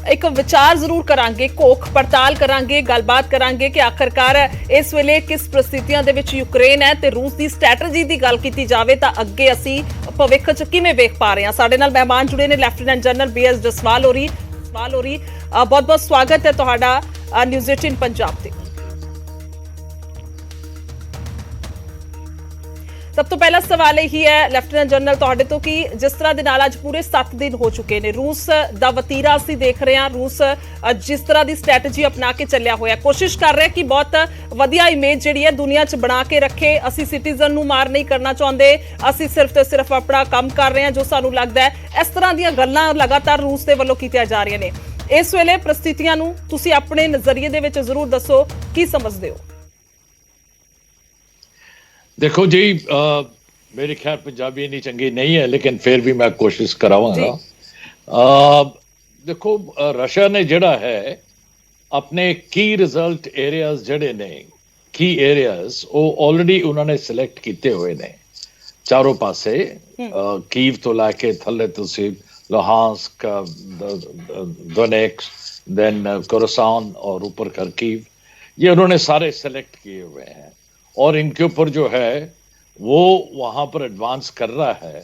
एक विचार जरूर करांगे, घोख पड़ताल करांगे, गलबात करांगे कि आखिरकार इस वेले किस परिस्थितियां दे विच यूक्रेन है ते रूस की स्ट्रैटेजी की गल की जाए तो अगे असी भविख च किवें वेख पा रहे हैं। साडे नाल मेहमान जुड़े ने लैफ्टिनेंट जनरल BS जसवाल होरी। बहुत बहुत स्वागत है तुहाडा न्यूज़ 18 पंजाब ते। सब तो पहला सवाल यही है लैफ्टिनेंट जनरल तुहाडे तो कि जिस तरह दे नाल अज पूरे 7 दिन हो चुके हैं, रूस दा वतीरा असीं देख रहे हैं, रूस जिस तरह की स्ट्रैटेजी अपना के चलिया होया, कोशिश कर रहे हैं कि बहुत वधिया इमेज जिहड़ी है दुनिया च बना के रखे। असीं सिटीजन नूं मार नहीं करना चाहुंदे, असीं सिर्फ ते सिर्फ अपना काम कर रहे हैं जो सानूं लगदा है। इस तरह दीयां गल्लां लगातार रूस दे वल्लों कीतियां जा रहीआं ने। इस वेले परिस्थितियां नूं तुसीं अपने नज़रिए दे विच जरूर दसो, की समझदे हो? देखो जी, मेरे ख्याल पंजाबी इतनी चंगी नहीं है, लेकिन फिर भी मैं कोशिश करावांगा। देखो, रशिया ने जड़ा है अपने की रिजल्ट एरियाज जड़े ने, की एरियाज वो ऑलरेडी उन्होंने सिलेक्ट किए हुए ने चारों पासे। कीव तो लैके थले तुसी लुहांस्क, दोनेत्स्क, देन कोरसान और ऊपर खरकीव, ये उन्होंने सारे सिलेक्ट किए हुए हैं और इनके ऊपर जो है वो वहां पर एडवांस कर रहा है।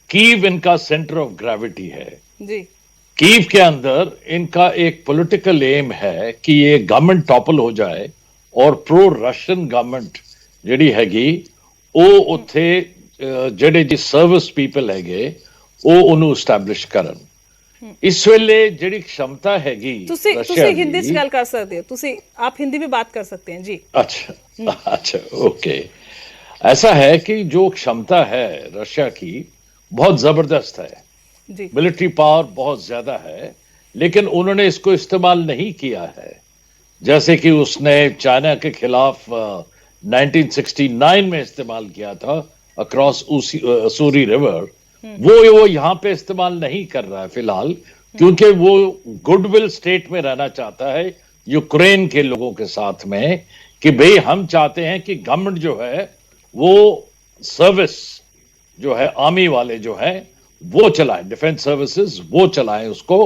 कीव इनका सेंटर ऑफ ग्रेविटी है जी। कीव के अंदर इनका एक पॉलिटिकल एम है कि ये गवर्नमेंट टॉपल हो जाए और प्रो रशियन गवर्नमेंट ਜਿਹੜੀ ਹੈਗੀ ਉਹ ਉੱਥੇ ਜਿਹੜੇ ਜੀ ਸਰਵਿਸ ਪੀਪਲ ਹੈਗੇ ਉਹ ਉਹਨੂੰ ਐਸਟੈਬਲਿਸ਼ ਕਰਨ। इस वेले ਜਿਹੜੀ क्षमता हैगी ਤੁਸੀਂ हिंदी च गल कर सकते हो, ਤੁਸੀਂ आप हिंदी में बात कर सकते हैं जी। अच्छा ओके। ऐसा है कि जो क्षमता है रशिया की बहुत जबरदस्त है जी। मिलिट्री पावर बहुत ज्यादा है, लेकिन उन्होंने इसको इस्तेमाल नहीं किया है। जैसे कि उसने चाइना के खिलाफ 1969 में इस्तेमाल किया था अक्रॉस सूरी रिवर, वो यहां पे इस्तेमाल नहीं कर रहा है फिलहाल, क्योंकि वो गुडविल स्टेट में रहना चाहता है यूक्रेन के लोगों के साथ में कि भाई हम चाहते हैं कि गवर्नमेंट जो है वो सर्विस जो है आर्मी वाले जो है वो चलाएं, डिफेंस सर्विसेज वो चलाएं उसको,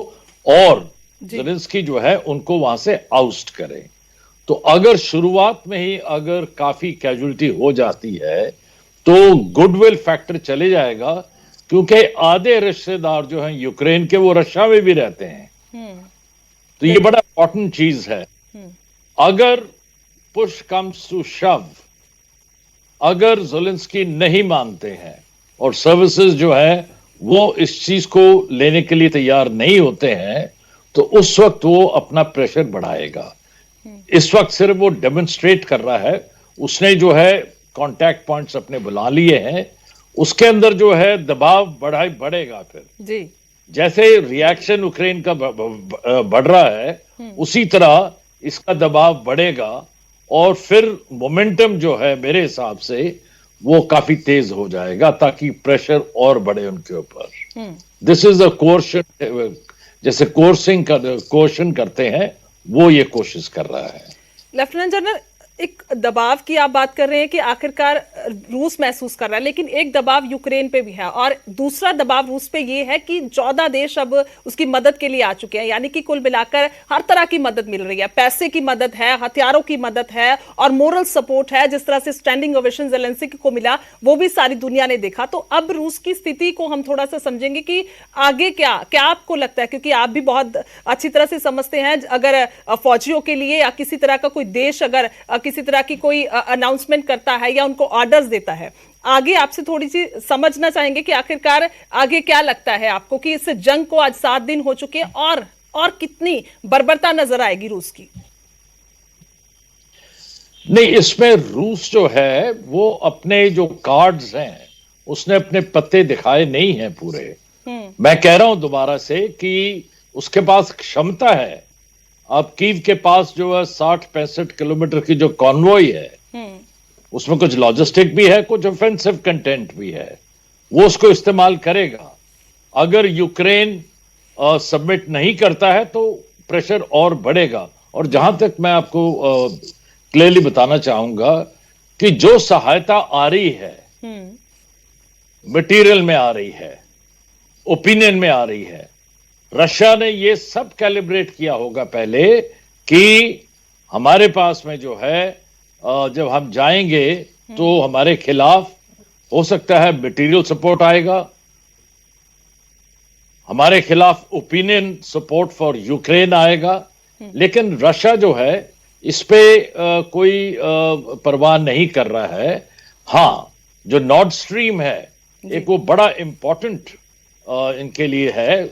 और ज़ेलेंस्की जो है उनको वहां से आउस्ट करें। तो अगर शुरुआत में ही अगर काफी कैजुअलिटी हो जाती है तो गुडविल फैक्टर चले जाएगा, क्योंकि आधे रिश्तेदार जो हैं यूक्रेन के वो रशिया में भी रहते हैं। तो ये बड़ा इंपॉर्टेंट चीज है। अगर पुश कम्स टू शव, अगर ज़ेलेंस्की नहीं मानते हैं और सर्विसेज जो है वो इस चीज को लेने के लिए तैयार नहीं होते हैं, तो उस वक्त वो अपना प्रेशर बढ़ाएगा। इस वक्त सिर्फ वो डेमोन्स्ट्रेट कर रहा है, उसने जो है कॉन्टैक्ट पॉइंट्स अपने बुला लिए हैं, उसके अंदर जो है दबाव बढ़ेगा फिर जी। जैसे रिएक्शन यूक्रेन का बढ़ रहा है उसी तरह इसका दबाव बढ़ेगा और फिर मोमेंटम जो है मेरे हिसाब से वो काफी तेज हो जाएगा ताकि प्रेशर और बढ़े उनके ऊपर। दिस इज अ कोर्शन, जैसे कोर्शन करते हैं वो ये कोशिश कर रहा है। लेफ्टिनेंट जनरल, एक दबाव की आप बात कर रहे हैं कि आखिरकार रूस महसूस कर रहा है, लेकिन एक दबाव यूक्रेन पे भी है और दूसरा दबाव रूस पे ये है कि 14 देश अब उसकी मदद के लिए आ चुके हैं, यानी कि कुल मिलाकर हर तरह की मदद मिल रही है। पैसे की मदद है, हथियारों की मदद है और मोरल सपोर्ट है। जिस तरह से स्टैंडिंग ओवेशन ज़ेलेंस्की को मिला वो भी सारी दुनिया ने देखा। तो अब रूस की स्थिति को हम थोड़ा सा समझेंगे कि आगे क्या क्या आपको लगता है, क्योंकि आप भी बहुत अच्छी तरह से समझते हैं, अगर फौजियों के लिए या किसी तरह का कोई देश अगर किसी तरह की कोई अनाउंसमेंट करता है या उनको ऑर्डर्स देता है, आगे आपसे थोड़ी सी समझना चाहेंगे कि आखिरकार आगे क्या लगता है आपको कि इस जंग को आज 7 दिन हो चुके हैं और कितनी बर्बरता नजर आएगी रूस की? नहीं, इसमें रूस जो है वो अपने जो कार्ड्स हैं उसने अपने पत्ते दिखाए नहीं हैं पूरे। मैं कह रहा हूं दोबारा से कि उसके पास क्षमता है। अब कीव के पास जो है 60-65 किलोमीटर की जो कॉन्वॉय है उसमें कुछ लॉजिस्टिक भी है, कुछ ऑफेंसिव कंटेंट भी है, वो उसको इस्तेमाल करेगा। अगर यूक्रेन सबमिट नहीं करता है तो प्रेशर और बढ़ेगा। और जहां तक मैं आपको क्लियरली बताना चाहूंगा कि जो सहायता आ रही है मटेरियल में आ रही है, ओपिनियन में आ रही है, रशिया ने ये सब कैलिब्रेट किया होगा पहले कि हमारे पास में जो है जब हम जाएंगे तो हमारे खिलाफ हो सकता है मटेरियल सपोर्ट आएगा, हमारे खिलाफ ओपिनियन सपोर्ट फॉर यूक्रेन आएगा, लेकिन रशिया जो है इस पे कोई परवाह नहीं कर रहा है। हाँ, जो नॉर्थ स्ट्रीम है एक वो बड़ा इंपॉर्टेंट इनके लिए है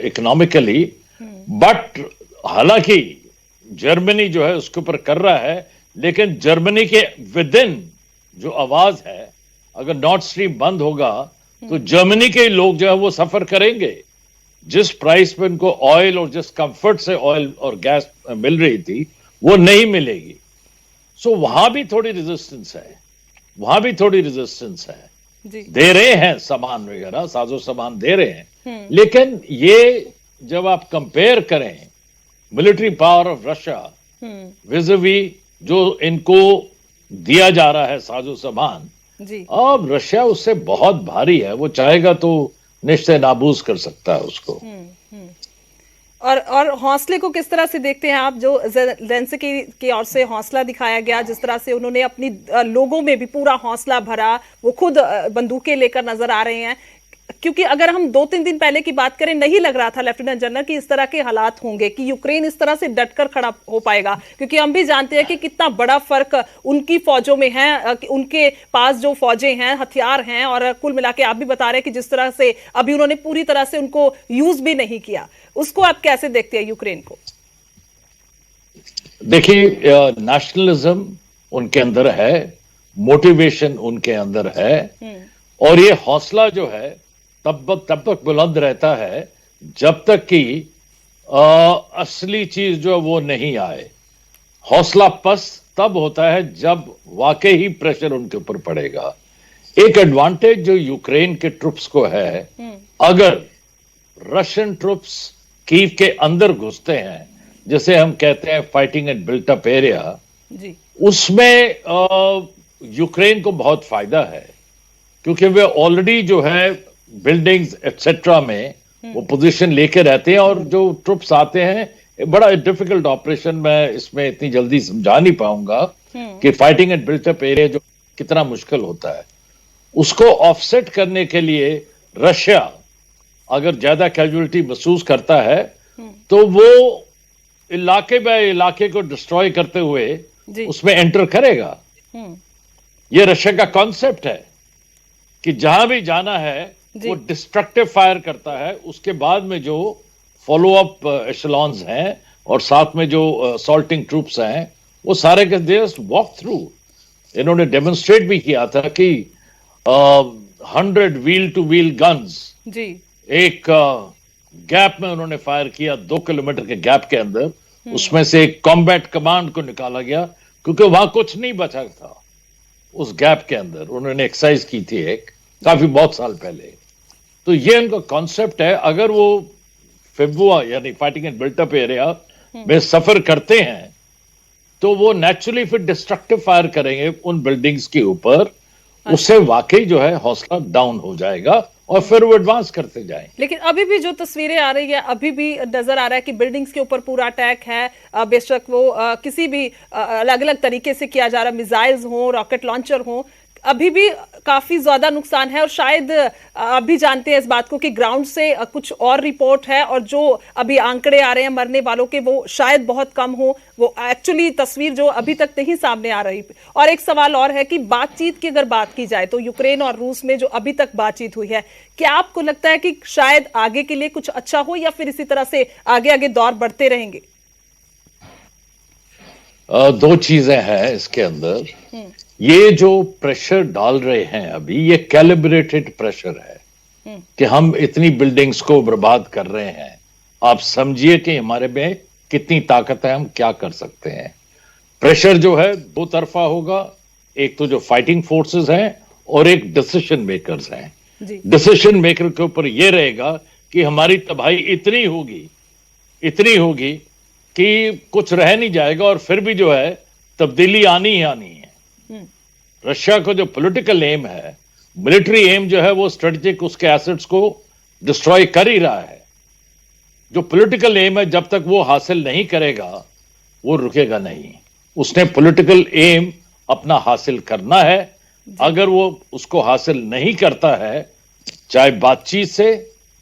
इकोनॉमिकली, बट हालांकि जर्मनी जो है उसके ऊपर कर रहा है, लेकिन जर्मनी के विद इन जो आवाज है, अगर नॉर्थ स्ट्रीम बंद होगा तो जर्मनी के लोग जो है वो सफर करेंगे। जिस प्राइस पे उनको ऑयल और जिस कंफर्ट से ऑयल और गैस मिल रही थी वो नहीं मिलेगी। सो वहां भी थोड़ी रेजिस्टेंस है, वहां भी थोड़ी रेजिस्टेंस है। जी। दे रहे हैं सामान वगैरह, साजो सामान दे रहे हैं, लेकिन ये जब आप कंपेयर करें मिलिट्री पावर ऑफ रशिया विज़-वी जो इनको दिया जा रहा है साजो सामान, जी। अब रशिया उससे बहुत भारी है, वो चाहेगा तो निश्चय नाबूज कर सकता है उसको। और हौसले को किस तरह से देखते हैं आप, जो ज़ेलेंस्की की ओर से हौसला दिखाया गया, जिस तरह से उन्होंने अपनी लोगों में भी पूरा हौसला भरा, वो खुद बंदूकें लेकर नजर आ रहे हैं? क्योंकि अगर हम 2-3 दिन पहले की बात करें, नहीं लग रहा था लेफ्टिनेंट जनरल कि इस तरह के हालात होंगे, कि यूक्रेन इस तरह से डटकर खड़ा हो पाएगा, क्योंकि हम भी जानते हैं कि कितना बड़ा फर्क उनकी फौजों में है, उनके पास जो फौजें हैं, हथियार हैं, और कुल मिला के आप भी बता रहे हैं कि जिस तरह से अभी उन्होंने पूरी तरह से उनको यूज भी नहीं किया, उसको आप कैसे देखते हैं यूक्रेन को? देखिए, नेशनलिज्म उनके अंदर है, मोटिवेशन उनके अंदर है, और ये हौसला जो है तब तक बुलंद रहता है जब तक कि असली चीज जो है वो नहीं आए। हौसला पस्त तब होता है जब वाकई ही प्रेशर उनके ऊपर पड़ेगा। एक एडवांटेज जो यूक्रेन के ट्रुप्स को है, अगर रशियन ट्रुप्स कीव के अंदर घुसते हैं, जैसे हम कहते हैं fighting eight built up area, उसमें यूक्रेन को बहुत फायदा है, क्योंकि वे ऑलरेडी जो है बिल्डिंग्स एक्सेट्रा में वो पोजीशन लेके रहते हैं, और जो ट्रुप्स आते हैं, बड़ा डिफिकल्ट ऑपरेशन, मैं इसमें इतनी जल्दी समझा नहीं पाऊंगा कि fighting eight built up area जो कितना मुश्किल होता है, उसको ऑफसेट करने के लिए रशिया अगर ज्यादा कैजुअलिटी महसूस करता है तो वो इलाके बाय इलाके को डिस्ट्रॉय करते हुए उसमें एंटर करेगा। ये रशिया का कॉन्सेप्ट है कि जहां भी जाना है वो डिस्ट्रक्टिव फायर करता है, उसके बाद में जो फॉलो अप एशेलॉन्स हैं और साथ में जो असॉल्टिंग ट्रूप्स हैं, वो सारे के जस्ट वॉक थ्रू। इन्होंने डेमोन्स्ट्रेट भी किया था कि 100 व्हील टू व्हील गन्स एक गैप में उन्होंने फायर किया, 2 किलोमीटर के गैप के अंदर, उसमें से एक कॉम्बैट कमांड को निकाला गया, क्योंकि वहां कुछ नहीं बचा था उस गैप के अंदर। उन्होंने एक्सरसाइज की थी एक काफी बहुत साल पहले। तो ये उनका कॉन्सेप्ट है। अगर वो फिबुआ यानी fighting eight built up area में सफर करते हैं तो वो नेचुरली फिर डिस्ट्रक्टिव फायर करेंगे उन बिल्डिंग्स के ऊपर, उससे वाकई जो है हौसला डाउन हो जाएगा और फिर वो एडवांस करते जाएं। लेकिन अभी भी जो तस्वीरें आ रही है, अभी भी नजर आ रहा है कि बिल्डिंग्स के ऊपर पूरा अटैक है, बेशक वो किसी भी अलग अलग तरीके से किया जा रहा, मिसाइल्स हो, रॉकेट लॉन्चर हो, अभी भी काफी ज्यादा नुकसान है। और शायद आप भी जानते हैं इस बात को कि ग्राउंड से कुछ और रिपोर्ट है, और जो अभी आंकड़े आ रहे हैं मरने वालों के, वो शायद बहुत कम हो, वो एक्चुअली तस्वीर जो अभी तक नहीं सामने आ रही। और एक सवाल और है कि बातचीत की अगर बात की जाए तो यूक्रेन और रूस में जो अभी तक बातचीत हुई है, क्या आपको लगता है कि शायद आगे के लिए कुछ अच्छा हो, या फिर इसी तरह से आगे आगे दौर बढ़ते रहेंगे? दो चीजें हैं इसके अंदर। ये जो प्रेशर डाल रहे हैं अभी, ये कैलिब्रेटेड प्रेशर है कि हम इतनी बिल्डिंग्स को बर्बाद कर रहे हैं। आप समझिए कि हमारे में कितनी ताकत है, हम क्या कर सकते हैं। प्रेशर जो है दो तरफा होगा, एक तो जो फाइटिंग फोर्सेस हैं और एक डिसीजन मेकर्स हैं। डिसीजन मेकर के ऊपर यह रहेगा कि हमारी तबाही इतनी होगी कि कुछ रह नहीं जाएगा, और फिर भी जो है तब्दीली आनी ही आनी है। रशिया को जो पॉलिटिकल एम है, मिलिट्री एम जो है वो स्ट्रेटेजिक उसके एसेट्स को डिस्ट्रॉय कर ही रहा है, जो पॉलिटिकल एम है जब तक वो हासिल नहीं करेगा वो रुकेगा नहीं। उसने पॉलिटिकल एम अपना हासिल करना है। अगर वो उसको हासिल नहीं करता है, चाहे बातचीत से,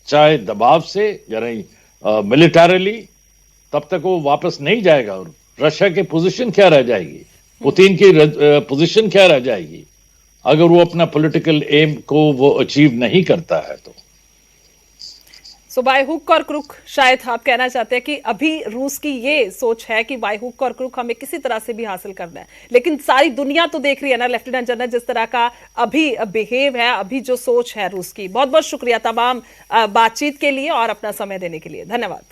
चाहे दबाव से, यानी मिलिटरीली, तब तक वो वापस नहीं जाएगा। और रशिया की पोजीशन क्या रह जाएगी, पुतिन की पोजीशन क्या रह जाएगी अगर वो अपना पॉलिटिकल एम को वो अचीव नहीं करता है तो। सो बाय हुक और क्रुक, शायद आप कहना चाहते हैं कि अभी रूस की ये सोच है कि बाय हुक और क्रुक हमें किसी तरह से भी हासिल करना है, लेकिन सारी दुनिया तो देख रही है ना लेफ्टिनेंट जनरल, जिस तरह का अभी बिहेव है, अभी जो सोच है रूस की। बहुत बहुत शुक्रिया तमाम बातचीत के लिए और अपना समय देने के लिए, धन्यवाद।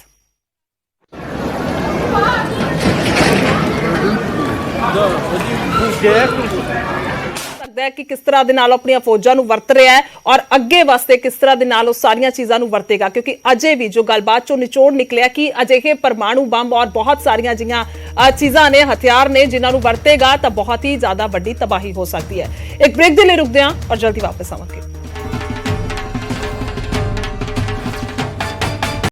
ਸਕਦਾ ਹੈ ਕਿ ਕਿਸ ਤਰ੍ਹਾਂ ਦੇ ਨਾਲ ਆਪਣੀਆਂ ਫੌਜਾਂ ਨੂੰ ਵਰਤ ਰਿਹਾ ਹੈ ਔਰ ਅੱਗੇ ਵਾਸਤੇ ਕਿਸ ਤਰ੍ਹਾਂ ਦੇ ਨਾਲ ਉਹ ਸਾਰੀਆਂ ਚੀਜ਼ਾਂ ਨੂੰ ਵਰਤੇਗਾ, ਕਿਉਂਕਿ ਅਜੇ ਵੀ ਜੋ ਗੱਲਬਾਤ ਚੋਂ ਨਿਚੋੜ ਨਿਕਲਿਆ ਕਿ ਅਜਿਹੇ ਪਰਮਾਣੂ ਬੰਬ ਔਰ ਬਹੁਤ ਸਾਰੀਆਂ ਜਿਹੀਆਂ ਚੀਜ਼ਾਂ ਨੇ, ਹਥਿਆਰ ਨੇ, ਜਿਨ੍ਹਾਂ ਨੂੰ ਵਰਤੇਗਾ ਤਾਂ ਬਹੁਤ ਹੀ ਜ਼ਿਆਦਾ ਵੱਡੀ ਤਬਾਹੀ ਹੋ ਸਕਦੀ ਹੈ। ਇੱਕ ਬ੍ਰੇਕ ਦੇ ਲਈ ਰੁਕਦੇ ਹਾਂ ਔਰ ਜਲਦੀ ਵਾਪਸ ਆਵਾਂਗੇ।